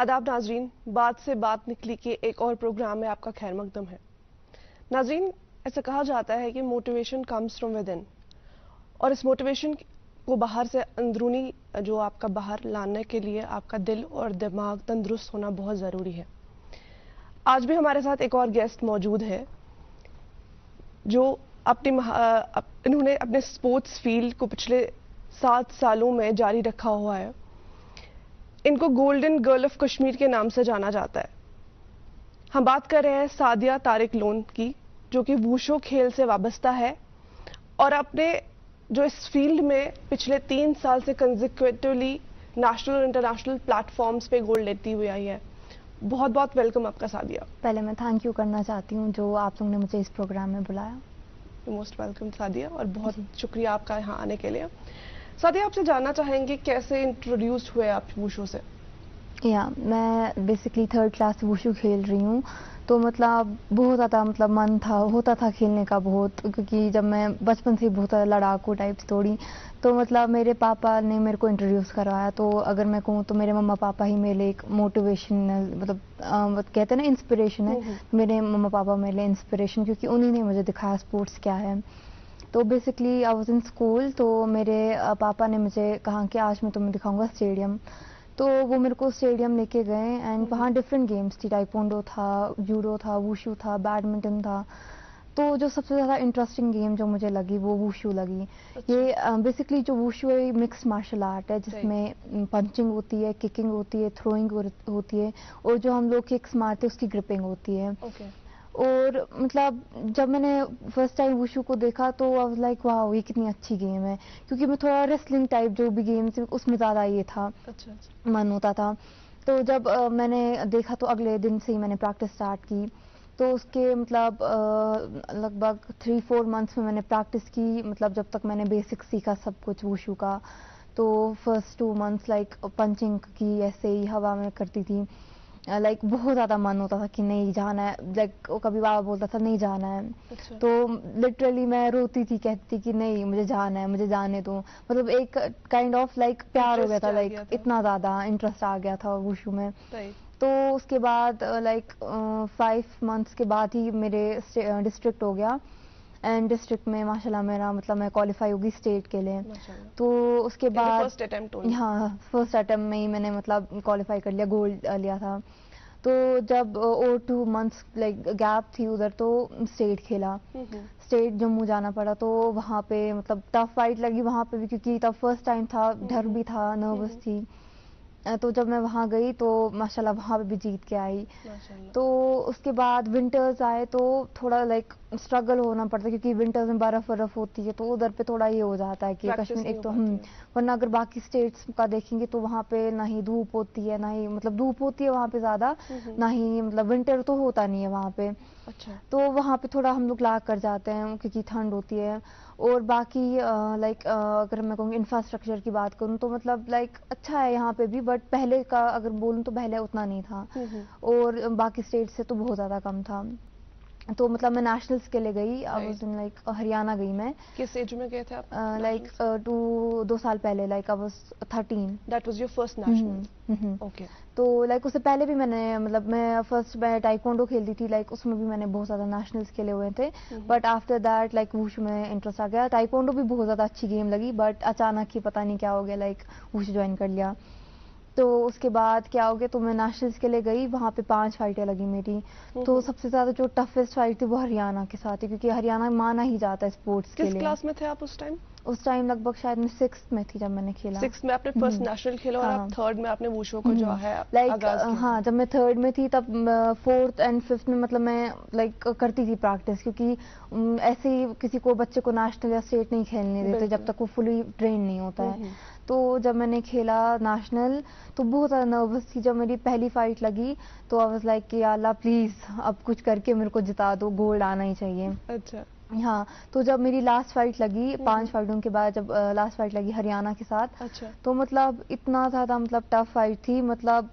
आदाब नाजरीन, बात से बात निकली के एक और प्रोग्राम में आपका खैर मकदम है। नाजरीन, ऐसा कहा जाता है कि motivation comes from with in, और इस मोटिवेशन को बाहर से अंदरूनी जो आपका बाहर लाने के लिए आपका दिल और दिमाग तंदुरुस्त होना बहुत ज़रूरी है। आज भी हमारे साथ एक और गेस्ट मौजूद है जो इन्होंने अपने स्पोर्ट्स फील्ड को पिछले 7 सालों में जारी रखा हुआ है। इनको गोल्डन गर्ल ऑफ कश्मीर के नाम से जाना जाता है। हम बात कर रहे हैं सादिया तारिक लोन की, जो कि वुशु खेल से वाबस्ता है और अपने जो इस फील्ड में पिछले 3 साल से कंसेक्यूटिवली नेशनल और इंटरनेशनल प्लेटफॉर्म्स पे गोल्ड लेती हुई आई है। बहुत बहुत वेलकम आपका सादिया। पहले मैं थैंक यू करना चाहती हूँ जो आप लोगों ने मुझे इस प्रोग्राम में बुलाया। मोस्ट वेलकम सादिया, और बहुत शुक्रिया आपका यहाँ आने के लिए। सादिया, आपसे जानना चाहेंगे कैसे इंट्रोड्यूस हुए आप वुशु से? मैं बेसिकली 3rd क्लास वुशु खेल रही हूँ, तो मतलब बहुत ज़्यादा मन होता था खेलने का बहुत, क्योंकि जब मैं बचपन से बहुत लड़ाकू टाइप थोड़ी, तो मेरे पापा ने मेरे को इंट्रोड्यूस करवाया। तो अगर मैं कहूँ तो मेरे मम्मा पापा ही मेरे लिए एक मोटिवेशनल कहते हैं ना इंस्पिरेशन है। मेरे मम्मा पापा मेरे लिए इंस्पिरेशन, क्योंकि उन्हीं ने मुझे दिखाया स्पोर्ट्स क्या है। तो basically I was in school, तो मेरे पापा ने मुझे कहा कि आज मैं तुम्हें दिखाऊंगा स्टेडियम। तो वो मेरे को स्टेडियम लेके गए एंड वहाँ डिफरेंट गेम्स थी, टाइकोंडो था, जूडो था, वुशु था, बैडमिंटन था। तो जो सबसे ज़्यादा इंटरेस्टिंग गेम जो मुझे लगी वो वुशु लगी। ये बेसिकली जो वुशु है मिक्स्ड मार्शल आर्ट है, जिसमें पंचिंग होती है, किकिंग होती है, थ्रोइंग होती है, और जो हम लोग किक्स मारते हैं उसकी ग्रिपिंग होती है। और जब मैंने फर्स्ट टाइम वुशु को देखा तो आई वाज लाइक वाओ, ये कितनी अच्छी गेम है, क्योंकि मैं थोड़ा रेसलिंग टाइप जो भी गेम्स उसमें ज़्यादा ये था, मन होता था। तो जब मैंने देखा तो अगले दिन से ही मैंने प्रैक्टिस स्टार्ट की। तो उसके लगभग 3-4 मंथ्स में मैंने प्रैक्टिस की, जब तक मैंने बेसिक सीखा सब कुछ वुशु का। तो फर्स्ट 2 मंथ्स पंचिंग की ऐसे ही हवा में करती थी। बहुत ज़्यादा मन होता था कि नहीं जाना है, कभी बाबा बोलता था नहीं जाना है। तो लिटरली मैं रोती थी, कहती थी कि नहीं मुझे जाना है, मुझे जाने दो। एक काइंड ऑफ प्यार हो गया था, इतना ज़्यादा इंटरेस्ट आ गया था वुशु में। तो उसके बाद 5 मंथ्स के बाद ही मेरे डिस्ट्रिक्ट हो गया, एंड डिस्ट्रिक्ट में माशाल्लाह मेरा मैं क्वालिफाई होगी स्टेट के लिए। तो उसके बाद फर्स्ट अटेम्प्ट में ही मैंने क्वालिफाई कर लिया, गोल्ड लिया था। तो जब और 2 मंथ्स गैप थी उधर, तो स्टेट खेला, स्टेट जम्मू जाना पड़ा। तो वहाँ पे टफ फाइट लगी वहाँ पे भी, क्योंकि तब फर्स्ट टाइम था, डर भी था, नर्वस थी। तो जब मैं वहाँ गई तो माशाल्लाह वहाँ पे भी जीत के आई। तो उसके बाद विंटर्स आए तो थोड़ा स्ट्रगल होना पड़ता है, क्योंकि विंटर्स में बर्फ होती है, तो उधर पे थोड़ा ये हो जाता है कि कश्मीर एक तो वरना अगर बाकी स्टेट्स का देखेंगे तो वहाँ पे ना ही धूप होती है, ना ही धूप होती है वहाँ पे ज़्यादा, ना ही विंटर तो होता नहीं है वहाँ पे। तो वहाँ पे थोड़ा हम लोग लाग कर जाते हैं, क्योंकि ठंड होती है। और बाकी अगर मैं कहूँ इंफ्रास्ट्रक्चर की बात करूँ तो अच्छा है यहाँ पे भी, बट पहले का अगर बोलूँ तो पहले उतना नहीं था, और बाकी स्टेट से तो बहुत ज़्यादा कम था। तो मैं नेशनल्स के लिए गई, आई वाज इन हरियाणा गई मैं। किस एज में गए थे आप? 2 साल पहले, I was 13। That was your first national? Okay. तो उससे पहले भी मैंने मैं फर्स्ट मैं टाइकोंडो खेलती थी, उसमें भी मैंने बहुत ज़्यादा नेशनल्स खेले हुए थे। बट आफ्टर दैट वुशु में इंटरेस्ट आ गया। टाइकोंडो भी बहुत ज़्यादा अच्छी गेम लगी, बट अचानक ही पता नहीं क्या हो गया, वुशु ज्वाइन कर लिया। तो उसके बाद क्या हो गया, तो मैं नेशनल्स के लिए गई, वहाँ पे 5 फाइटें लगी मेरी। तो सबसे ज़्यादा जो टफेस्ट फाइट थी वो हरियाणा के साथ थी, क्योंकि हरियाणा माना ही जाता है स्पोर्ट्स के लिए। किस क्लास में थे आप उस टाइम? उस टाइम लगभग शायद मैं 6th में थी जब मैंने खेला। 6th में आपने फर्स्ट नेशनल खेला, और आप 3rd में आपने वुशु को जो है हाँ, जब मैं 3rd में थी तब 4th एंड 5th में मैं करती थी प्रैक्टिस, क्योंकि ऐसे ही किसी को बच्चे को नेशनल या स्टेट नहीं खेलने देते जब तक वो फुली ट्रेन नहीं होता है। तो जब मैंने खेला नेशनल तो बहुत ज़्यादा नर्वस थी। जब मेरी पहली फाइट लगी तो आई वाज लाइक कि अल्लाह प्लीज़ अब कुछ करके मेरे को जिता दो, गोल्ड आना ही चाहिए। अच्छा। हाँ, तो जब मेरी लास्ट फाइट लगी, 5 फाइटों के बाद जब लास्ट फाइट लगी हरियाणा के साथ, तो इतना ज़्यादा टफ फाइट थी,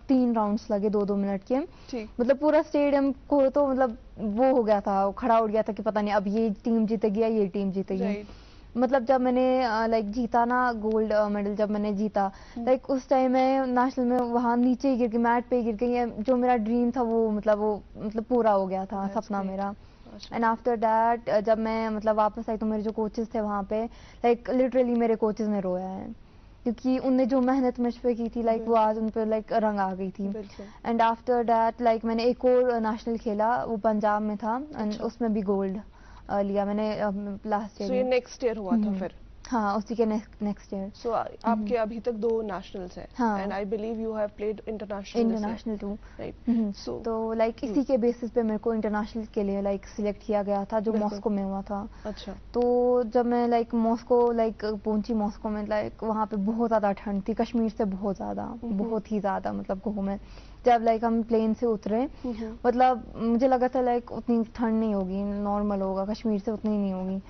3 राउंड्स लगे 2-2 मिनट के। पूरा स्टेडियम को तो वो हो गया था, खड़ा उड़ गया था कि पता नहीं अब ये टीम जीतेगी या ये टीम जीतेगी। मतलब जब मैंने लाइक जीता ना गोल्ड मेडल, जब मैंने जीता लाइक उस टाइम मैं नेशनल में वहाँ नीचे ही गिर गई, मैट पे ही गिर गई। जो मेरा ड्रीम था वो मतलब पूरा हो गया था, सपना मेरा। एंड आफ्टर दैट जब मैं मतलब वापस आई तो मेरे जो कोचेस थे वहाँ पे, लाइक लिटरली मेरे कोचेस ने रोया है, क्योंकि उनने जो मेहनत मुझ पे की थी लाइक वो आज उन पे लाइक रंग आ गई थी। एंड आफ्टर दैट लाइक मैंने एक और नेशनल खेला, वो पंजाब में था, एंड उसमें भी गोल्ड लिया मैंने लास्ट ईयर। ये नेक्स्ट ईयर हुआ था फिर? हाँ, उसी के नेक्स्ट ईयर। सो आपके अभी तक 2 नेशनल्स हैं, and I believe you have played international too, right? So तो लाइक इसी के बेसिस पे मेरे को इंटरनेशनल के लिए लाइक सिलेक्ट किया गया था, जो मॉस्को में हुआ था। अच्छा। तो जब मैं लाइक मॉस्को लाइक पहुंची, मॉस्को में लाइक वहाँ पे बहुत ज्यादा ठंड थी, कश्मीर से बहुत ही ज्यादा मतलब कहूँ मैं। जब लाइक हम प्लेन से उतरे, मतलब मुझे लगा था लाइक उतनी ठंड नहीं होगी, नॉर्मल होगा, कश्मीर से उतनी नहीं होगी।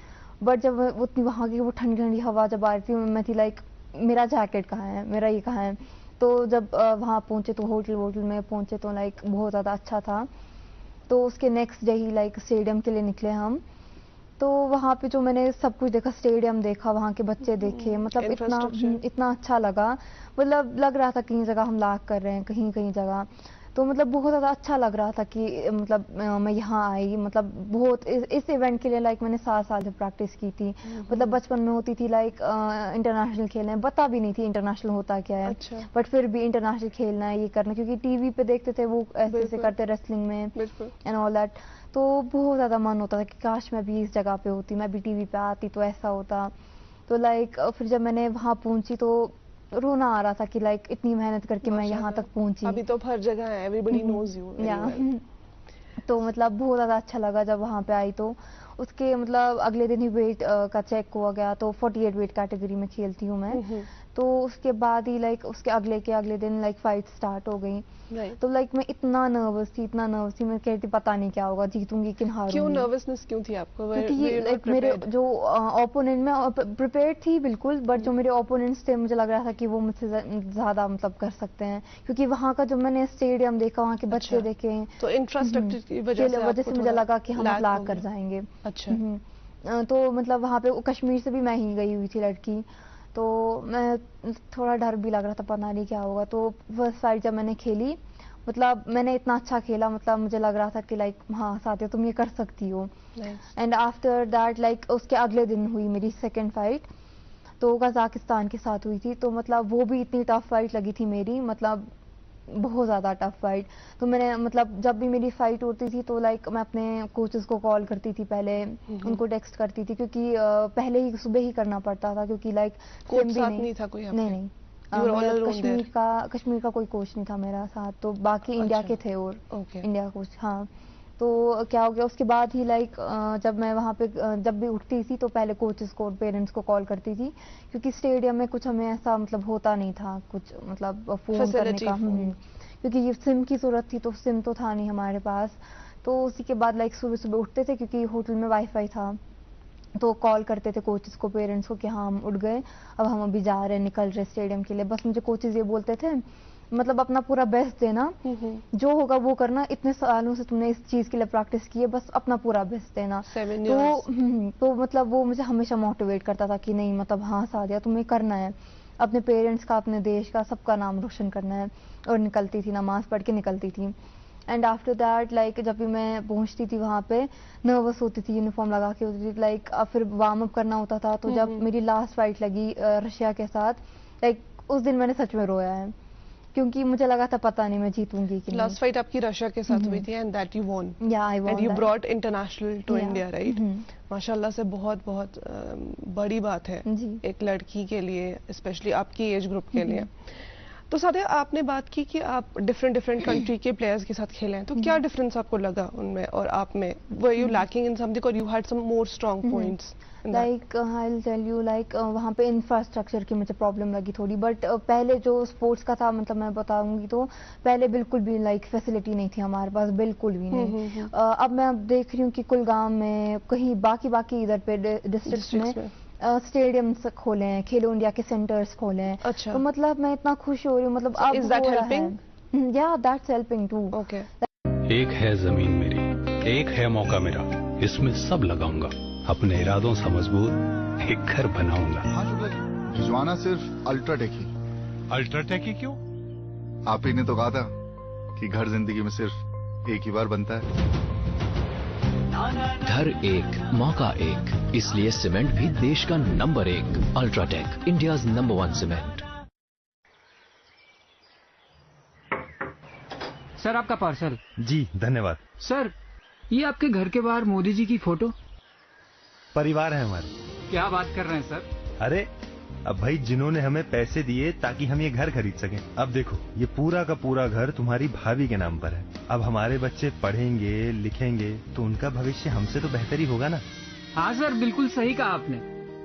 बट जब उतनी वहाँ की वो ठंडी ठंडी हवा जब आ रही थी, मैं थी लाइक मेरा जैकेट कहाँ है, मेरा ये कहाँ है। तो जब वहाँ पहुंचे तो होटल में पहुंचे तो लाइक बहुत ज़्यादा अच्छा था। तो उसके नेक्स्ट डे ही लाइक स्टेडियम के लिए निकले हम। तो वहाँ पे जो मैंने सब कुछ देखा, स्टेडियम देखा, वहाँ के बच्चे देखे, मतलब इतना अच्छा लगा। मतलब लग रहा था कहीं जगह हम लाग कर रहे हैं, कहीं कहीं जगह। तो मतलब बहुत ज़्यादा अच्छा लग रहा था कि मतलब मैं यहाँ आई, मतलब बहुत इस इवेंट के लिए लाइक मैंने 7 साल से प्रैक्टिस की थी। मतलब बचपन में होती थी लाइक इंटरनेशनल खेलना है, पता भी नहीं थी इंटरनेशनल होता क्या है। अच्छा। बट फिर भी इंटरनेशनल खेलना है, ये करना, क्योंकि टीवी पे देखते थे वो ऐसे करते रेसलिंग में एंड ऑल दैट। तो बहुत ज़्यादा मन होता था कि काश मैं भी इस जगह पे होती, मैं भी टीवी पे आती तो ऐसा होता। तो लाइक फिर जब मैंने वहाँ पहुंची तो रोना आ रहा था कि लाइक इतनी मेहनत करके मैं यहाँ तक पहुंची। अभी तो हर जगह है, everybody knows you very well. तो मतलब बहुत ज़्यादा अच्छा लगा जब वहाँ पे आई। तो उसके मतलब अगले दिन ही वेट का चेक हुआ गया, तो 48 वेट कैटेगरी में खेलती हूँ मैं। तो उसके बाद ही लाइक उसके अगले दिन लाइक फाइट स्टार्ट हो गई। तो लाइक मैं इतना नर्वस थी, मैं कहती पता नहीं क्या होगा, जीतूंगी कि हारूंगी। क्यों नर्वसनेस क्यों थी आपको? क्योंकि लाइक मेरे जो ओपोनेंट, में प्रिपेयर्ड थी बिल्कुल, बट जो मेरे ओपोनेंट्स थे मुझे लग रहा था कि वो मुझसे ज्यादा मतलब कर सकते हैं, क्योंकि वहाँ का जो मैंने स्टेडियम देखा, वहाँ के बच्चे देखे, तो इंफ्रास्ट्रक्चर की वजह से मुझे लगा कि हम लाग कर जाएंगे। अच्छा। तो मतलब वहाँ पे कश्मीर से भी मैं ही गई हुई थी लड़की, तो मैं थोड़ा डर भी लग रहा था, पता नहीं क्या होगा। तो फर्स्ट फाइट जब मैंने खेली, मतलब मैंने इतना अच्छा खेला, मतलब मुझे लग रहा था कि लाइक हाँ साथिया तुम ये कर सकती हो। एंड आफ्टर दैट लाइक उसके अगले दिन हुई मेरी सेकंड फाइट, तो कजाकिस्तान के साथ हुई थी। तो मतलब वो भी इतनी टफ फाइट लगी थी मेरी, मतलब बहुत ज़्यादा टफ फाइट। तो मैंने मतलब जब भी मेरी फाइट होती थी तो लाइक मैं अपने कोचेस को कॉल करती थी, पहले उनको टेक्स्ट करती थी, क्योंकि पहले ही सुबह ही करना पड़ता था, क्योंकि लाइक कोच साथ नहीं था कोई आपके? नहीं कश्मीर का कोई कोच नहीं था मेरा साथ, तो बाकी इंडिया के थे और इंडिया कोच। हाँ, तो क्या हो गया उसके बाद ही लाइक जब मैं वहाँ पे जब भी उठती थी तो पहले कोचेस को और पेरेंट्स को कॉल करती थी, क्योंकि स्टेडियम में कुछ हमें ऐसा मतलब होता नहीं था कुछ, मतलब फोन करने का। क्योंकि ये सिम की जरूरत थी, तो सिम तो था नहीं हमारे पास। तो उसी के बाद लाइक सुबह सुबह उठते थे, क्योंकि होटल में वाईफाई था, तो कॉल करते थे कोचेस को, पेरेंट्स को कि हाँ हम उठ गए, अब हम अभी जा रहे हैं, निकल रहे स्टेडियम के लिए। बस मुझे कोचेस ये बोलते थे मतलब अपना पूरा बेस्ट देना, जो होगा वो करना, इतने सालों से तुमने इस चीज के लिए प्रैक्टिस की है, बस अपना पूरा बेस्ट देना। तो मतलब वो मुझे हमेशा मोटिवेट करता था कि नहीं मतलब हाँ सादिया तुम्हें करना है, अपने पेरेंट्स का, अपने देश का, सबका नाम रोशन करना है। और निकलती थी, नमाज पढ़ के निकलती थी। एंड आफ्टर दैट लाइक जब भी मैं पहुंचती थी वहाँ पे, नर्वस होती थी, यूनिफॉर्म लगा के होती थी, लाइक फिर वार्म अप करना होता था। तो जब मेरी लास्ट फाइट लगी रशिया के साथ, लाइक उस दिन मैंने सच में रोया है, क्योंकि मुझे लगा था पता नहीं मैं जीतूंगी कि नहीं। लास्ट फाइट आपकी रशिया के साथ हुई थी, and that you won. I won, and you brought international to India, right? माशाल्लाह से बहुत बहुत बड़ी बात है एक लड़की के लिए, स्पेशली आपकी एज ग्रुप के लिए। तो सादिया, आपने बात की कि आप डिफरेंट कंट्री के प्लेयर्स के साथ खेले हैं, तो क्या डिफरेंस आपको लगा उनमें और आप में? Were you lacking in something और you had some more strong points? Like I will tell you, like वहाँ पे इंफ्रास्ट्रक्चर की मुझे प्रॉब्लम लगी थोड़ी, बट पहले जो स्पोर्ट्स का था, मतलब मैं बताऊंगी तो पहले बिल्कुल भी लाइक फैसिलिटी नहीं थी हमारे पास, बिल्कुल भी नहीं। अब मैं देख रही हूँ कि कुलगाम में, कहीं बाकी इधर पे डिस्ट्रिक्ट में स्टेडियम्स खोले हैं, खेलो इंडिया के सेंटर्स खोले हैं। अच्छा। तो मतलब मैं इतना खुश हो रही हूँ, मतलब अब इज दैट हेल्पिंग? या दैट्स हेल्पिंग टू। ओके। एक है जमीन मेरी, एक है मौका मेरा, इसमें सब लगाऊंगा, अपने इरादों से मजबूत एक घर बनाऊंगा। हाँ शुक्ला जी, भिजवाना सिर्फ अल्ट्राटेक ही। अल्ट्राटेक ही क्यों? आप ही ने तो कहा था कि घर जिंदगी में सिर्फ एक ही बार बनता है। घर एक मौका एक, इसलिए सीमेंट भी देश का number 1। UltraTech, India's number 1 cement. Sir आपका पार्सल। जी धन्यवाद। सर ये आपके घर के बाहर मोदी जी की फोटो। परिवार है हमारे। क्या बात कर रहे हैं सर? अरे अब भाई जिन्होंने हमें पैसे दिए ताकि हम ये घर खरीद सकें, अब देखो ये पूरा का पूरा घर तुम्हारी भाभी के नाम पर है। अब हमारे बच्चे पढ़ेंगे लिखेंगे तो उनका भविष्य हमसे तो बेहतर ही होगा ना। हाँ सर बिल्कुल सही कहा आपने,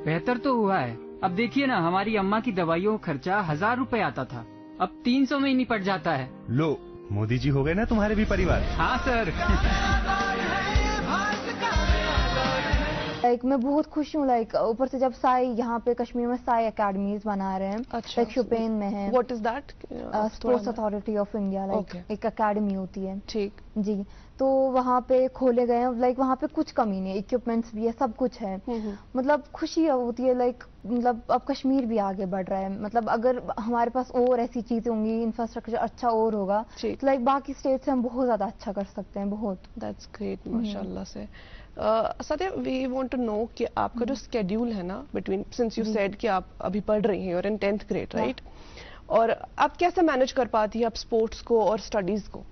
बेहतर तो हुआ है। अब देखिए ना, हमारी अम्मा की दवाइयों का खर्चा 1000 रुपए आता था, अब 300 में ही निपट जाता है। लो मोदी जी हो गए ना तुम्हारे भी परिवार। हाँ सर। लाइक मैं बहुत खुश हूँ। लाइक ऊपर से जब साई यहाँ पे कश्मीर में साई एकेडमीज बना रहे हैं। अच्छा, लाइक शोपियान में है। What is that? Sports authority of India, like एक एकेडमी होती है। ठीक जी, तो वहाँ पे खोले गए हैं। लाइक वहाँ पे कुछ कमी नहीं है, इक्विपमेंट्स भी है, सब कुछ है। मतलब खुशी होती है। लाइक मतलब अब कश्मीर भी आगे बढ़ रहा है। मतलब अगर हमारे पास और ऐसी चीजें होंगी, इंफ्रास्ट्रक्चर अच्छा और होगा तो लाइक बाकी स्टेट से हम बहुत ज्यादा अच्छा कर सकते हैं। बहुत दैट्स ग्रेट माशाल्लाह से। Sadia, we want to know कि आपका जो स्केड्यूल है ना बिटवीन, सिंस यू सेड कि आप अभी पढ़ रही हैं और इन 10th ग्रेड, राइट? और आप कैसे मैनेज कर पाती है आप स्पोर्ट्स को और स्टडीज को?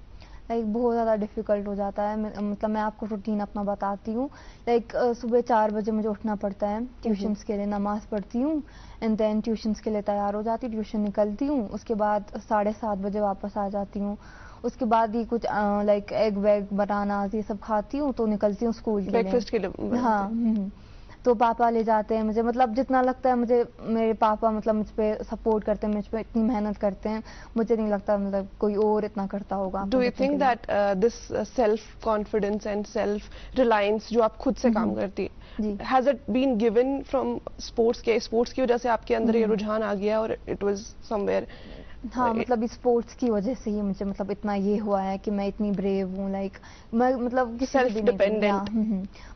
लाइक बहुत ज़्यादा डिफिकल्ट हो जाता है। मतलब मैं आपको रूटीन अपना बताती हूँ। लाइक सुबह 4 बजे मुझे उठना पड़ता है ट्यूशन्स के लिए, नमाज पढ़ती हूँ एंड देन ट्यूशन्स के लिए तैयार हो जाती हूँ, ट्यूशन निकलती हूँ, उसके बाद 7:30 बजे वापस आ जाती हूँ। उसके बाद ही कुछ लाइक एग वैग बनाना ये सब खाती हूँ तो निकलती हूँ स्कूल के लिए। ब्रेकफास्ट के लिए? हाँ। तो पापा ले जाते हैं मुझे। मतलब जितना लगता है मुझे, मेरे पापा मतलब मुझ पे सपोर्ट करते हैं, मुझ पे इतनी मेहनत करते हैं, मुझे नहीं लगता मतलब कोई और इतना करता होगा। Do you think that this self confidence and self reliance जो आप खुद से काम करती है, has it been given from sports? के स्पोर्ट्स की वजह से आपके अंदर ये रुझान आ गया और इट वाज समवेयर? हाँ, मतलब स्पोर्ट्स की वजह से ही मुझे मतलब इतना ये हुआ है कि मैं इतनी ब्रेव हूँ। लाइक मैं मतलब सेल्फ डिपेंडेंट।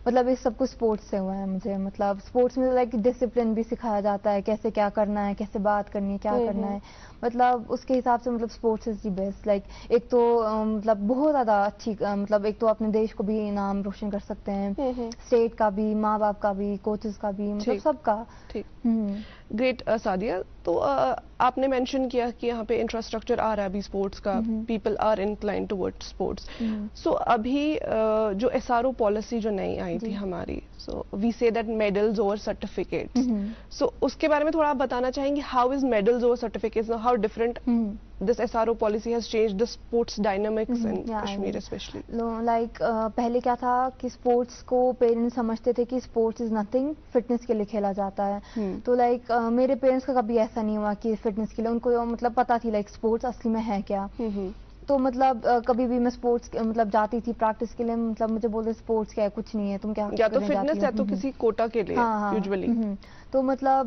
मतलब ये सब कुछ स्पोर्ट्स से हुआ है मुझे। मतलब स्पोर्ट्स में लाइक डिसिप्लिन भी सिखाया जाता है, कैसे क्या करना है, कैसे बात करनी है, क्या करना है। मतलब उसके हिसाब से मतलब sports is the best. Like एक तो मतलब बहुत ज्यादा अच्छी, मतलब एक तो अपने देश को भी नाम रोशन कर सकते हैं, स्टेट का भी, माँ बाप का भी, कोचेस का भी, मतलब सबका। ग्रेट सादिया, तो आपने मेंशन किया कि यहाँ पे इंफ्रास्ट्रक्चर आ रहा है अभी स्पोर्ट्स का, people are inclined towards sports. So अभी जो एसआरओ पॉलिसी जो नई आई थी हमारी, so we say that medals और सर्टिफिकेट्स, सो उसके बारे में थोड़ा आप बताना चाहेंगे? हाउ इज मेडल्स और certificates, how different this SRO policy has changed the sports dynamics in Kashmir especially? Like पहले क्या था कि स्पोर्ट्स को पेरेंट्स समझते थे कि स्पोर्ट्स इज नथिंग, फिटनेस के लिए खेला जाता है। तो लाइक मेरे पेरेंट्स का कभी ऐसा नहीं हुआ कि फिटनेस के लिए, उनको मतलब पता थी लाइक स्पोर्ट्स असली में है क्या। तो मतलब कभी भी मैं स्पोर्ट्स मतलब जाती थी प्रैक्टिस के लिए, मतलब मुझे बोलते स्पोर्ट्स क्या है, कुछ नहीं है, तुम क्या या तो फिटनेस या तो किसी कोटा के लिए यूजुअली। तो मतलब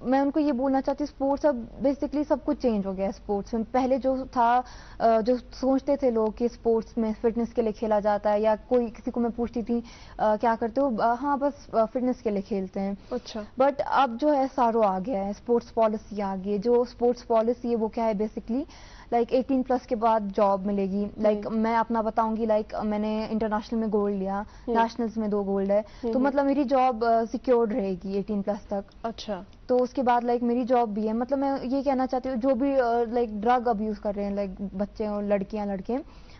मैं उनको ये बोलना चाहती हूँ, स्पोर्ट्स अब बेसिकली सब कुछ चेंज हो गया है स्पोर्ट्स में। पहले जो था, जो सोचते थे लोग कि स्पोर्ट्स में फिटनेस के लिए खेला जाता है, या कोई किसी को मैं पूछती थी क्या करते हो, हाँ बस फिटनेस के लिए खेलते हैं। अच्छा। बट अब जो है सारो आ गया है, स्पोर्ट्स पॉलिसी आ गई है। जो स्पोर्ट्स पॉलिसी है वो क्या है बेसिकली, लाइक 18+ के बाद जॉब मिलेगी। लाइक मैं अपना बताऊंगी, लाइक मैंने इंटरनेशनल में गोल्ड लिया, नेशनल्स में 2 गोल्ड है, तो मतलब मेरी जॉब सिक्योर्ड रहेगी 18+ तक। अच्छा। तो उसके बाद लाइक मेरी जॉब भी है। मतलब मैं ये कहना चाहती हूँ, जो भी लाइक ड्रग अब्यूज कर रहे हैं लाइक बच्चे और लड़कियां लड़के,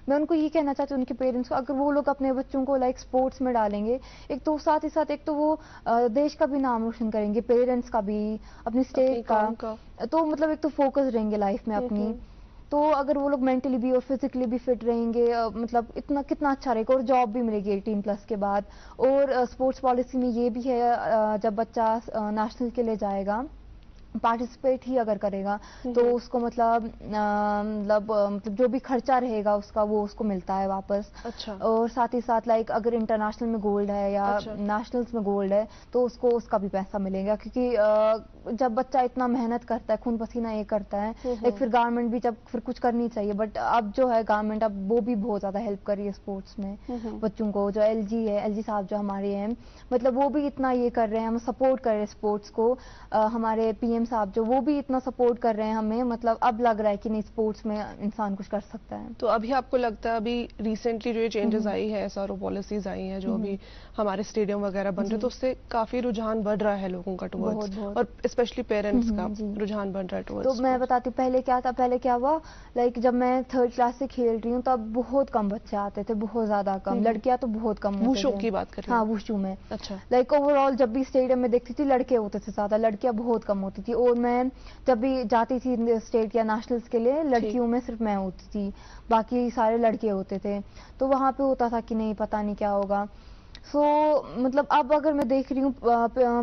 मैं उनको ये कहना चाहती हूँ, उनके पेरेंट्स को, अगर वो लोग अपने बच्चों को लाइक स्पोर्ट्स में डालेंगे, एक तो साथ ही साथ एक तो वो देश का भी नाम रोशन करेंगे, पेरेंट्स का भी, अपनी स्टेट का। तो मतलब एक तो फोकस रहेंगे लाइफ में अपनी। तो अगर वो लोग मेंटली भी और फिजिकली भी फिट रहेंगे, मतलब इतना कितना अच्छा रहेगा, और जॉब भी मिलेगी 18+ के बाद। और स्पोर्ट्स पॉलिसी में ये भी है, जब बच्चा नेशनल के लिए जाएगा, पार्टिसिपेट ही अगर करेगा तो उसको मतलब जो भी खर्चा रहेगा उसका, वो उसको मिलता है वापस। अच्छा। और साथ ही साथ लाइक अगर इंटरनेशनल में गोल्ड है या नेशनल्स में गोल्ड है तो उसको उसका भी पैसा मिलेगा, क्योंकि जब बच्चा इतना मेहनत करता है, खून पसीना ये करता है, लाइक फिर गवर्नमेंट भी जब फिर कुछ करनी चाहिए, बट अब जो है गवर्नमेंट अब वो भी बहुत ज्यादा हेल्प कर रही है स्पोर्ट्स में बच्चों को। जो एलजी है, एलजी साहब जो हमारे हैं, मतलब वो भी इतना ये कर रहे हैं, हम सपोर्ट कर रहे हैं स्पोर्ट्स को। हमारे पीएम साहब जो वो भी इतना सपोर्ट कर रहे हैं हमें, मतलब अब लग रहा है कि नहीं स्पोर्ट्स में इंसान कुछ कर सकता है। तो अभी आपको लगता है अभी रिसेंटली जो ये चेंजेस आई है, एसआरओ पॉलिसीज आई हैं जो अभी हमारे स्टेडियम वगैरह बन रहे, तो उससे काफी रुझान बढ़ रहा है लोगों का टुवर्ड्स, और स्पेशली पेरेंट्स का रुझान बढ़ रहा है टुवर्ड्स। तो मैं बताती हूँ पहले क्या था, पहले क्या हुआ, लाइक जब मैं 3rd क्लास से खेल रही हूँ तब बहुत कम बच्चे आते थे, बहुत ज्यादा कम, लड़कियां तो बहुत कम होते थे। वुशु की बात कर रही हैं? हाँ वुशु में। अच्छा। लाइक ओवरऑल जब भी स्टेडियम में देखती थी लड़के होते थे ज्यादा, लड़कियां बहुत कम होती थी। और मैं जब भी जाती थी स्टेट या नेशनल्स के लिए, लड़कियों में सिर्फ मैं होती थी, बाकी सारे लड़के होते थे। तो वहां पे होता था कि नहीं पता नहीं क्या होगा। मतलब अब अगर मैं देख रही हूँ,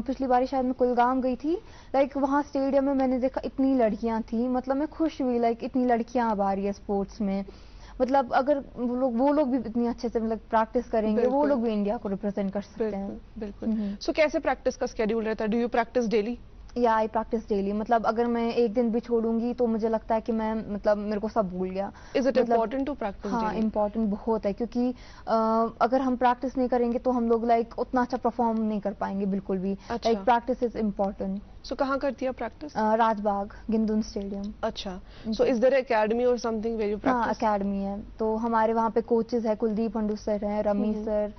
पिछली बार शायद मैं कुलगाम गई थी, लाइक वहाँ स्टेडियम में मैंने देखा इतनी लड़कियां थी, मतलब मैं खुश हुई, लाइक इतनी लड़कियां अब आ रही है स्पोर्ट्स में। मतलब अगर वो लोग भी इतनी अच्छे से मतलब प्रैक्टिस करेंगे, वो लोग भी इंडिया को रिप्रेजेंट कर सकते हैं। बिल्कुल। सो कैसे प्रैक्टिस का स्केड्यूल रहता है? Do you practice daily? या आई प्रैक्टिस डेली, मतलब अगर मैं एक दिन भी छोड़ूंगी तो मुझे लगता है कि मैं मतलब मेरे को सब भूल गया। Is it important to practice? हाँ इम्पोर्टेंट बहुत है, क्योंकि अगर हम प्रैक्टिस नहीं करेंगे तो हम लोग लाइक उतना अच्छा परफॉर्म नहीं कर पाएंगे बिल्कुल भी। Like practice is important. So कहाँ करती है प्रैक्टिस? राजबाग गिंदुन स्टेडियम। अच्छा। सो इज देयर एकेडमी और समथिंग वेयर यू प्रैक्टिस? हाँ एकेडमी है, तो हमारे वहाँ पे कोचेज है, कुलदीप हंडू सर है, रमी सर,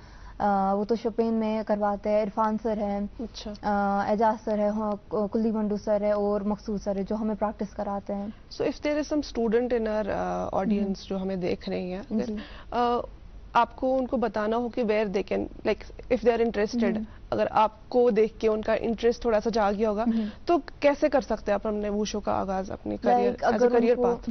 वो तो शोपेन में करवाते हैं, इरफान सर है, अच्छा, एजाज सर है, कुलदीप मंडू सर है और मकसूद सर है जो हमें प्रैक्टिस कराते हैं। So if there is some student in our audience जो हमें देख रहे हैं, अगर आपको उनको बताना हो कि where they can, like if they are interested, अगर आपको देख के उनका इंटरेस्ट थोड़ा सा जाग गया होगा, तो कैसे कर सकते हैं आप अपने वुशु का आगाज, अपने career as a career path?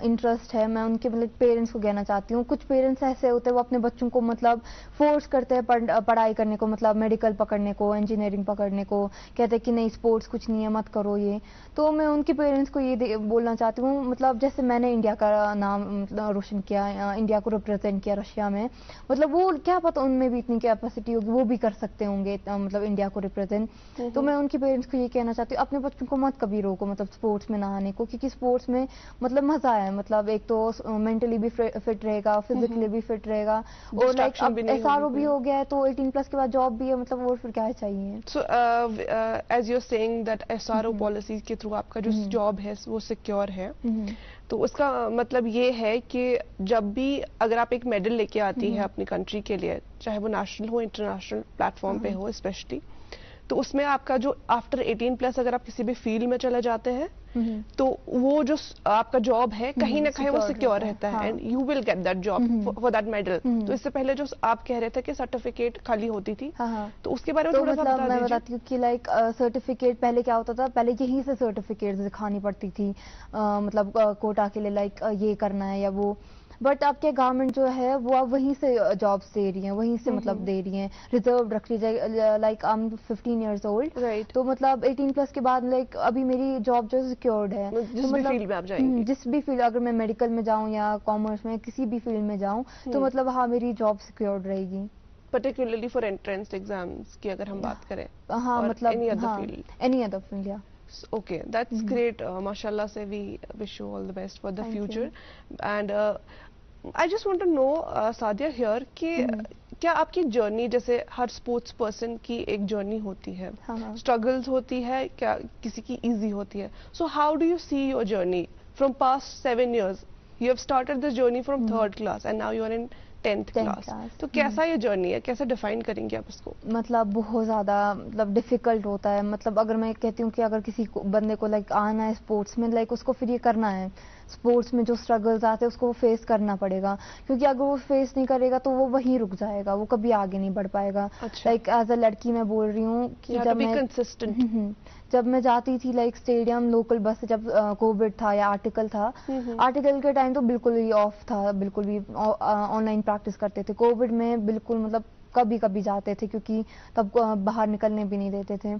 Interest है, मैं उनके मतलब पेरेंट्स को कहना चाहती हूँ, कुछ पेरेंट्स ऐसे होते हैं वो अपने बच्चों को मतलब फोर्स करते हैं पढ़ाई करने को, मतलब मेडिकल पकड़ने को, इंजीनियरिंग पकड़ने को, कहते हैं कि नहीं स्पोर्ट्स कुछ नहीं है मत करो ये। तो मैं उनके पेरेंट्स को ये बोलना चाहती हूँ, मतलब जैसे मैंने इंडिया का नाम रोशन किया, इंडिया को रिप्रेजेंट किया रशिया में, मतलब वो क्या पता उनमें भी इतनी कैपेसिटी होगी, वो भी कर सकते होंगे मतलब इंडिया को रिप्रेजेंट। तो मैं उनके पेरेंट्स को ये कहना चाहती हूँ अपने बच्चों को मत कभी रोको मतलब स्पोर्ट्स में ना आने को, क्योंकि स्पोर्ट्स में मतलब मजा है, मतलब एक तो मेंटली भी फिट रहेगा, फिजिकली भी फिट रहेगा, और लाइक अब एसआरओ भी हो गया है तो 18+ के बाद जॉब भी है, मतलब और फिर क्या चाहिए। So as you are saying that SRO policies के थ्रू आपका जो जॉब है वो सिक्योर है, तो उसका मतलब ये है कि जब भी अगर आप एक मेडल लेके आती है अपनी कंट्री के लिए, चाहे वो नेशनल हो इंटरनेशनल प्लेटफॉर्म पे हो स्पेशली, तो उसमें आपका जो आफ्टर 18+ अगर आप किसी भी फील्ड में चले जाते हैं तो वो जो आपका जॉब है कहीं ना कहीं वो सिक्योर रहता है, and you will get that job for that medal. तो इससे पहले जो आप कह रहे थे कि सर्टिफिकेट खाली होती थी, तो उसके बारे में तो थोड़ा सा बता दीजिए। मैं बताती हूँ कि लाइक सर्टिफिकेट पहले क्या होता था, पहले यहीं से सर्टिफिकेट दिखानी पड़ती थी, मतलब कोटा के लिए लाइक ये करना है या वो, बट अब क्या गवर्नमेंट जो है वो अब वहीं से जॉब्स दे रही है, वहीं से मतलब दे रही है, रिजर्व रख लीजिए, like I am 15 years old, right, तो मतलब 18+ के बाद लाइक अभी मेरी जॉब जो सिक्योर्ड है, जिस तो भी फील्ड में आप जाएंगे, जिस भी फील्ड, अगर मैं मेडिकल में जाऊं या कॉमर्स में किसी भी फील्ड में जाऊं, तो मतलब हाँ मेरी जॉब सिक्योर्ड रहेगी। पर्टिकुलरली फॉर एंट्रेंस एग्जाम्स की अगर हम बात करें, हाँ मतलब एनी अदर हाँ, फील्ड, एनी अदर फील्ड या okay, that's great. Mashallah say we wish you all the best for the Thank future. you. And I just want to know Sadia here कि क्या आपकी जर्नी, जैसे हर sports person की एक journey होती है, struggles होती है, क्या किसी की इजी होती है, so how do you see your journey from past 7 years? You have started this journey from 3rd class and now you are in 10th class. तो कैसा ये जर्नी है, कैसे डिफाइन करेंगे आप इसको? मतलब बहुत ज्यादा मतलब डिफिकल्ट होता है, मतलब अगर मैं कहती हूँ कि अगर किसी बंदे को लाइक आना है स्पोर्ट्स में, लाइक उसको फिर ये करना है, स्पोर्ट्स में जो स्ट्रगल्स आते हैं उसको वो फेस करना पड़ेगा, क्योंकि अगर वो फेस नहीं करेगा तो वो वहीं रुक जाएगा, वो कभी आगे नहीं बढ़ पाएगा। लाइक एज अ लड़की मैं बोल रही हूँ कि जब मैं जाती थी लाइक स्टेडियम लोकल बस, जब कोविड था या आर्टिकल था, आर्टिकल के टाइम तो बिल्कुल ही ऑफ था, बिल्कुल भी ऑनलाइन प्रैक्टिस करते थे, कोविड में बिल्कुल मतलब कभी कभी जाते थे क्योंकि तब बाहर निकलने भी नहीं देते थे।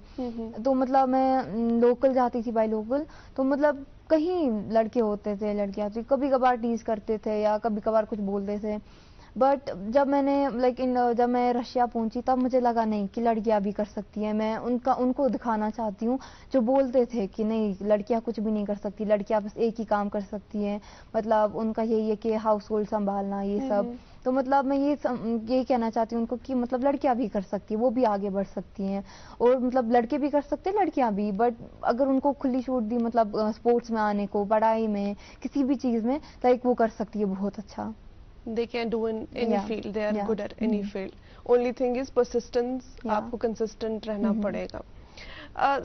तो मतलब मैं लोकल जाती थी बाय लोकल, तो मतलब कहीं लड़के होते थे, लड़कियां थी, कभी कभार टीज करते थे या कभी कभार कुछ बोलते थे, बट जब मैंने जब मैं रशिया पहुंची तब मुझे लगा नहीं कि लड़कियां भी कर सकती हैं। मैं उनको दिखाना चाहती हूँ जो बोलते थे कि नहीं लड़कियां कुछ भी नहीं कर सकती, लड़कियां बस एक ही काम कर सकती हैं, मतलब उनका यही है कि हाउस होल्ड संभालना ये सब। तो मतलब मैं ये कहना चाहती हूँ उनको कि मतलब लड़कियां भी कर सकती हैं, वो भी आगे बढ़ सकती हैं, और मतलब लड़के भी कर सकते हैं लड़कियां भी, बट अगर उनको खुली छूट दी मतलब स्पोर्ट्स में आने को, पढ़ाई में, किसी भी चीज में, लाइक वो कर सकती है बहुत अच्छा। They can do in any Yeah. field. They are Yeah. good at any field. Only thing is persistence. Yeah. आपको consistent रहना पड़ेगा।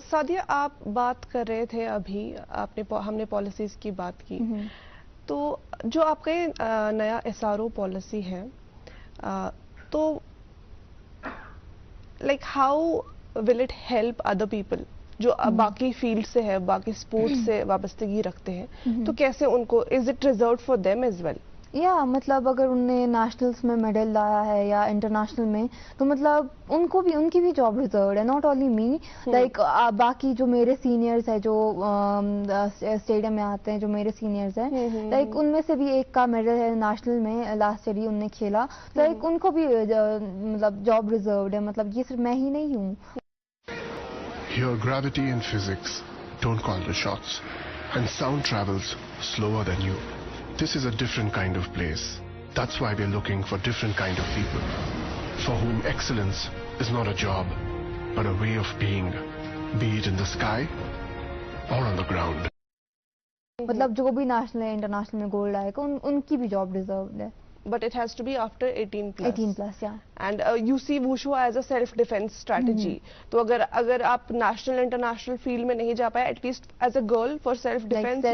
सादिया, आप बात कर रहे थे अभी, हमने पॉलिसीज की बात की, तो जो आपका ये नया SRO पॉलिसी है, तो like how will it help other people जो बाकी फील्ड से है, बाकी स्पोर्ट्स से वाबस्तगी रखते हैं, तो कैसे उनको, is it reserve for them as well? या मतलब अगर उनने नेशनल्स में मेडल लाया है या इंटरनेशनल में, तो मतलब उनकी भी जॉब रिजर्व है, नॉट ओनली मी। लाइक बाकी जो मेरे सीनियर्स है जो स्टेडियम में आते हैं, जो मेरे सीनियर्स हैं, लाइक उनमें से भी एक का मेडल है नेशनल में, लास्ट ईयर ही उनने खेला, लाइक उनको भी मतलब जॉब रिजर्व है, मतलब ये सिर्फ मैं ही नहीं हूँ। Here gravity and physics don't call the shots, and sound travels slower than you. This is a different kind of place. That's why we're looking for different kind of people, for whom excellence is not a job, but a way of being, be it in the sky or on the ground. मतलब जो भी national या international में gold आएगा उनकी भी job reserve है। But it has to be after 18 plus. 18 plus, yeah. And you see wushu as a self defense strategy. तो अगर आप national international field में नहीं जा पाए, at least as a girl for self defense,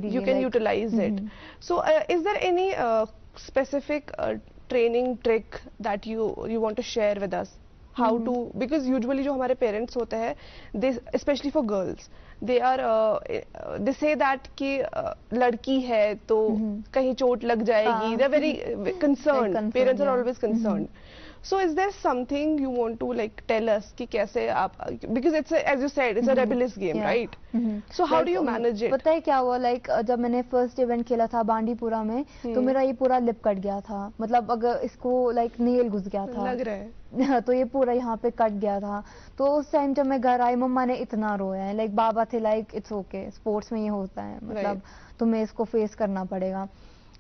you can utilize it. So is there any specific training trick that you want to share with us? How to, because usually जो हमारे parents होते हैं, they especially for girls, they say that कि लड़की है तो कहीं चोट लग जाएगी, they're very concerned. Parents are always concerned. So is there something you want to like tell us कि कैसे आप, because it's as you said, it's a rebellious game, right? So how do you manage it? पता है क्या हुआ, like जब मैंने first event खेला था बांडीपुरा में, तो मेरा ये पूरा लिप कट गया था, मतलब अगर इसको लाइक नेल घुस गया था, लग रहा है तो ये पूरा यहाँ पे कट गया था। तो उस टाइम जब मैं घर आई, मम्मा ने इतना रोया है, लाइक बाबा थे लाइक इट्स ओके, स्पोर्ट्स में ये होता है, मतलब तुम्हें इसको फेस करना पड़ेगा,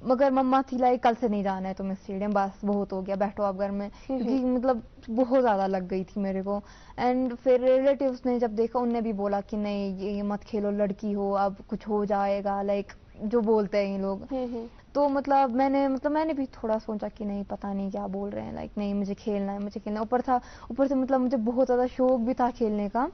मगर मम्मा थी लाइक कल से नहीं जाना है तुम्हें स्टेडियम, बस बहुत हो गया, बैठो आप घर में, क्योंकि मतलब बहुत ज्यादा लग गई थी मेरे को। एंड फिर रिलेटिव्स ने जब देखा, उनने भी बोला कि नहीं ये मत खेलो, लड़की हो, अब कुछ हो जाएगा, लाइक जो बोलते हैं ये लोग। तो मतलब मैंने भी थोड़ा सोचा कि नहीं पता नहीं क्या बोल रहे हैं, लाइक नहीं मुझे खेलना है। ऊपर से मतलब मुझे बहुत ज्यादा शौक भी था खेलने का,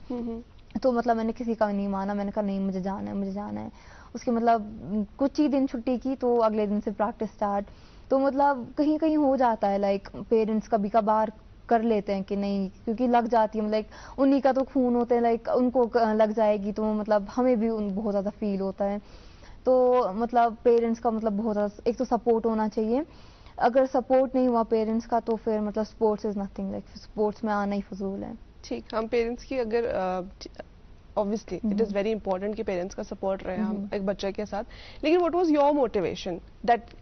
तो मतलब मैंने किसी का नहीं माना, मैंने कहा नहीं मुझे जाना है। उसके मतलब कुछ ही दिन छुट्टी की, तो अगले दिन से प्रैक्टिस स्टार्ट। तो मतलब कहीं कहीं हो जाता है, लाइक पेरेंट्स कभी कभार कर लेते हैं कि नहीं, क्योंकि लग जाती है, लाइक उन्हीं का तो खून होता है, लाइक उनको लग जाएगी तो मतलब हमें भी बहुत ज्यादा फील होता है। तो मतलब पेरेंट्स का मतलब बहुत ज्यादा एक तो सपोर्ट होना चाहिए, अगर सपोर्ट नहीं हुआ पेरेंट्स का तो फिर मतलब sports is nothing, like sports में आना ही फजूल है। ठीक, हम पेरेंट्स की अगर obviously it is very important कि पेरेंट्स का सपोर्ट रहे हम एक बच्चे के साथ, लेकिन what was your motivation that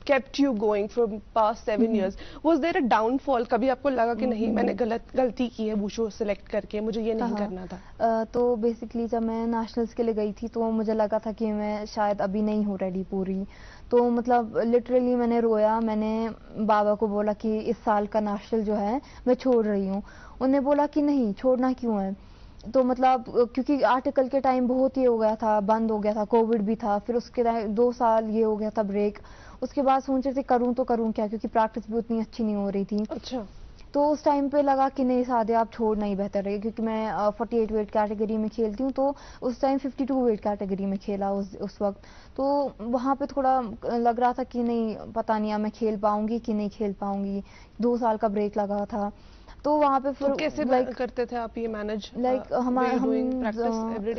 kept you going from past 7 years? Was there a downfall? कभी आपको लगा कि नहीं मैंने गलती की है वुशु सेलेक्ट करके, मुझे ये नहीं करना था? तो बेसिकली जब मैं नेशनल्स के लिए गई थी तो मुझे लगा था कि मैं शायद अभी नहीं हूँ रेडी पूरी, तो मतलब लिटरली मैंने रोया, मैंने बाबा को बोला कि इस साल का नेशनल जो है मैं छोड़ रही हूँ। उन्होंने बोला कि नहीं छोड़ना क्यों है, तो मतलब क्योंकि आर्टिकल के टाइम बहुत ही हो गया था, बंद हो गया था, कोविड भी था, फिर उसके 2 साल ये हो गया था ब्रेक। उसके बाद सोच रहे थे करूं तो करूं क्या, क्योंकि प्रैक्टिस भी उतनी अच्छी नहीं हो रही थी। अच्छा। तो उस टाइम पे लगा कि नहीं सादिया आप छोड़ना ही बेहतर है, क्योंकि मैं 48 वेट कैटेगरी में खेलती हूँ, तो उस टाइम 52 वेट कैटेगरी में खेला उस वक्त। तो वहाँ पे थोड़ा लग रहा था कि नहीं पता नहीं मैं खेल पाऊंगी कि नहीं खेल पाऊंगी, 2 साल का ब्रेक लगा था। तो वहाँ पे फिर कैसे करते थे आप ये मैनेज? लाइक हम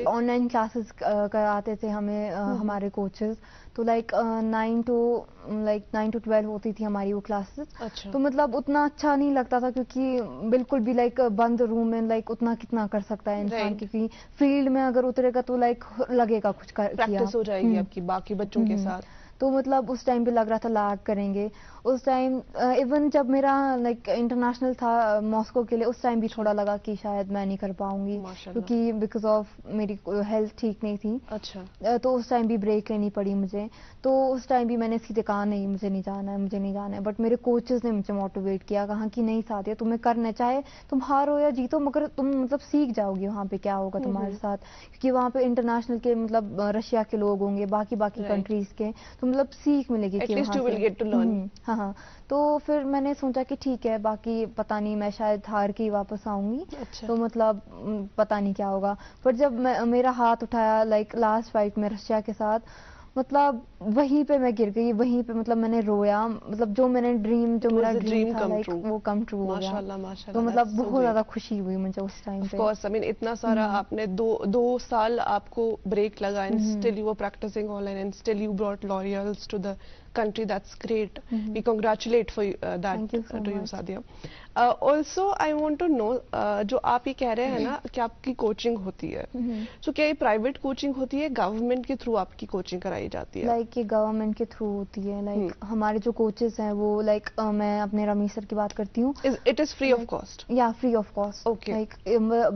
ऑनलाइन क्लासेस कराते थे हमें हमारे कोचेस, तो लाइक 9 to 12 होती थी हमारी वो क्लासेस। अच्छा। तो मतलब उतना अच्छा नहीं लगता था, क्योंकि बिल्कुल भी लाइक बंद रूम में लाइक उतना कितना कर सकता है इंसान, क्योंकि फील्ड में अगर उतरेगा तो लाइक लगेगा कुछ प्रैक्टिस हो जाएगी आपकी बाकी बच्चों के साथ। तो मतलब उस टाइम पे लग रहा था लैग करेंगे। उस टाइम इवन जब मेरा लाइक इंटरनेशनल था मॉस्को के लिए, उस टाइम भी थोड़ा लगा कि शायद मैं नहीं कर पाऊंगी, क्योंकि बिकॉज ऑफ मेरी हेल्थ ठीक नहीं थी। अच्छा। तो उस टाइम भी ब्रेक लेनी पड़ी मुझे। तो उस टाइम भी मैंने सीधे कहा नहीं मुझे नहीं जाना है, मुझे नहीं जाना है। बट मेरे कोचेस ने मुझे मोटिवेट किया, कहा कि नहीं सादिया तुम्हें करना है, चाहे तुम हारो या जीतो मगर तुम मतलब सीख जाओगी वहाँ पे क्या होगा तुम्हारे साथ, क्योंकि वहाँ पे इंटरनेशनल के मतलब रशिया के लोग होंगे, बाकी कंट्रीज के, तो मतलब सीख मिलेगी कि वहाँ से। हाँ। तो फिर मैंने सोचा कि ठीक है, बाकी पता नहीं मैं शायद हार के ही वापस आऊंगी। अच्छा। तो मतलब पता नहीं क्या होगा। पर जब मेरा हाथ उठाया लाइक लास्ट फाइट में रशिया के साथ, मतलब वहीं पे मैं गिर गई, वहीं पे मतलब मैंने रोया। मतलब जो मेरा ड्रीम था लाइक वो कम ट्रू हो गया। माशाल्लाह, तो मतलब बहुत ज्यादा खुशी हुई मुझे उस टाइम पे। ऑफ कोर्स, आई मीन इतना सारा आपने दो साल आपको ब्रेक लगा and still you were practising online and still you brought laurels to the country. That's great. We congratulate for that to you, Sadia. Also, I want to know, जो आप ये कह रहे हैं ना कि आपकी कोचिंग होती है, तो क्या ये प्राइवेट कोचिंग होती है, गवर्नमेंट के थ्रू आपकी कोचिंग कराई जाती है? लाइक ये गवर्नमेंट के थ्रू होती है। लाइक हमारे जो कोचेस हैं वो लाइक मैं अपने रमीश सर की बात करती हूँ। It is free of cost? या free of cost. Okay. Like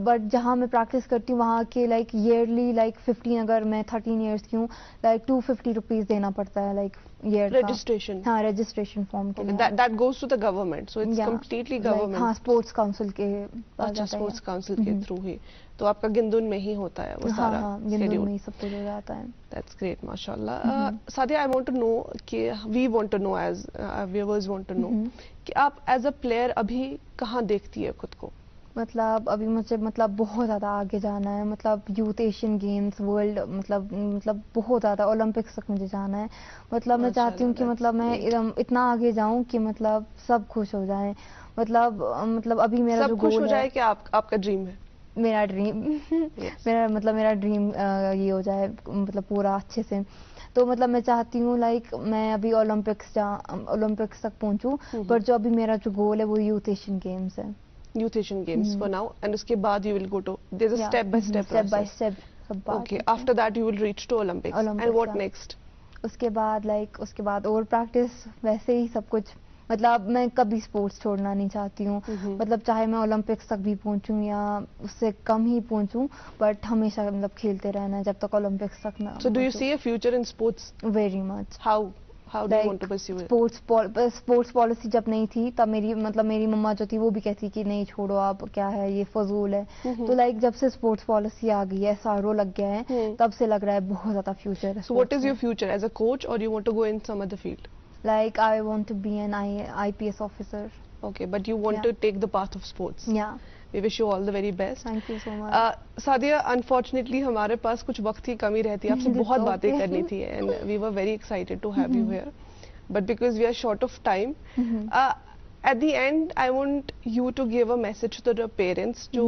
but जहाँ मैं प्रैक्टिस करती हूँ वहाँ के लाइक ईयरली लाइक 15, अगर मैं 13 ईयर्स की हूँ, लाइक 250 रुपीज देना पड़ता है लाइक ईयर का। रजिस्ट्रेशन? हाँ, रजिस्ट्रेशन फॉर्म के लिए। That goes to the government, so it's completely government? हाँ, स्पोर्ट्स काउंसिल के। अच्छा, स्पोर्ट्स काउंसिल के थ्रू ही। तो आपका गिंदुन में ही होता है वो सारा? हाँ, गिंदुन में ही सब कुछ हो जाता है। दैट्स ग्रेट, माशाल्लाह। Sadia, I want to know कि we want to know, as viewers want to know कि आप एज अ प्लेयर अभी कहाँ देखती है खुद को? मतलब अभी मुझे मतलब बहुत ज़्यादा आगे जाना है। मतलब यूथ एशियन गेम्स, वर्ल्ड, मतलब बहुत ज़्यादा ओलंपिक्स तक मुझे जाना है। मतलब मैं चाहती हूँ कि मतलब मैं इतना आगे जाऊँ कि मतलब सब खुश हो जाएं। मतलब अभी मेरा जो गोल है, खुश हो जाए कि आपका ड्रीम है? मेरा ड्रीम मेरा ड्रीम ये हो जाए मतलब पूरा अच्छे से। तो मतलब मैं चाहती हूँ लाइक मैं अभी ओलंपिक्स तक पहुँचूँ। पर जो अभी मेरा जो गोल है वो यूथ एशियन गेम्स है। Youth Asian Games for now, and उसके बाद you will go to, there's a step by step process. Okay, after that you will reach to Olympics. And what next? उसके बाद और प्रैक्टिस, वैसे ही सब कुछ। मतलब मैं कभी स्पोर्ट्स छोड़ना नहीं चाहती हूँ। मतलब चाहे मैं ओलंपिक्स तक भी पहुँचूँ या उससे कम ही पहुँचूं, बट हमेशा मतलब खेलते रहना है जब तक ओलंपिक्स तक ना। So do you see a future in sports? Very much. How do you want to pursue it? Sports policy जब नहीं थी तब मेरी मम्मा जो थी वो भी कहती कि नहीं छोड़ो, आप क्या है ये फजूल है। तो लाइक जब से स्पोर्ट्स पॉलिसी आ गई है, SRO लग गया है, तब से लग रहा है बहुत ज्यादा फ्यूचर है। So what is your future as a coach, or you want to go in some other field? Like I want to be an IPS officer. Okay, but you want to take the path of sports. Yeah. We wish you all the very best. Thank you so much. Sadia, unfortunately हमारे पास कुछ वक्त की कमी रहती है, आपसे बहुत बातें करनी थी and we were very excited to have you here, but because we are short of time, at the end I want you to give a message to the parents जो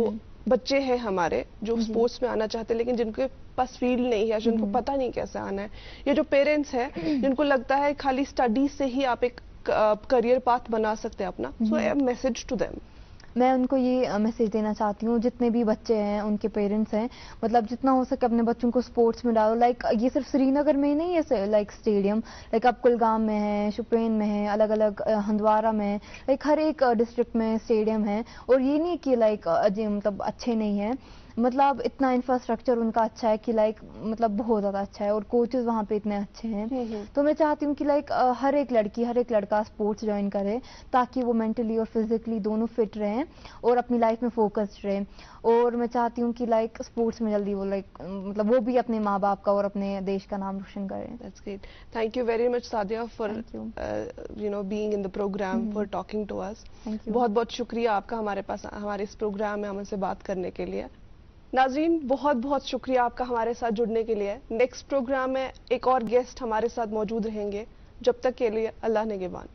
बच्चे हैं हमारे जो स्पोर्ट्स में आना चाहते हैं लेकिन जिनके पास फील्ड नहीं है, जिनको पता नहीं कैसे आना है, या जो पेरेंट्स हैं जिनको लगता है खाली स्टडीज से ही आप एक करियर पाथ बना सकते हैं अपना, सो अ मैसेज टू देम। मैं उनको ये मैसेज देना चाहती हूँ, जितने भी बच्चे हैं उनके पेरेंट्स हैं, मतलब जितना हो सके अपने बच्चों को स्पोर्ट्स में डालो। लाइक ये सिर्फ श्रीनगर में ही नहीं है लाइक स्टेडियम, लाइक अब कुलगाम में है, शुपियन में है, अलग अलग हंदवारा में है, लाइक हर एक डिस्ट्रिक्ट में स्टेडियम है। और ये नहीं कि लाइक मतलब अच्छे नहीं है, मतलब इतना इंफ्रास्ट्रक्चर उनका अच्छा है कि लाइक मतलब बहुत ज़्यादा अच्छा है, और कोचेस वहाँ पे इतने अच्छे हैं। तो मैं चाहती हूँ कि लाइक हर एक लड़की हर एक लड़का स्पोर्ट्स ज्वाइन करे ताकि वो मेंटली और फिजिकली दोनों फिट रहें और अपनी लाइफ में फोकस्ड रहें। और मैं चाहती हूँ कि लाइक स्पोर्ट्स में जल्दी वो लाइक मतलब वो भी अपने माँ बाप का और अपने देश का नाम रोशन करें। That's great. Thank you very much Sadia for being in the program, for talking to us. बहुत बहुत शुक्रिया आपका हमारे इस प्रोग्राम में हमसे बात करने के लिए। नाज़रीन, बहुत बहुत शुक्रिया आपका हमारे साथ जुड़ने के लिए। नेक्स्ट प्रोग्राम में एक और गेस्ट हमारे साथ मौजूद रहेंगे। जब तक के लिए अल्लाह निगहबान।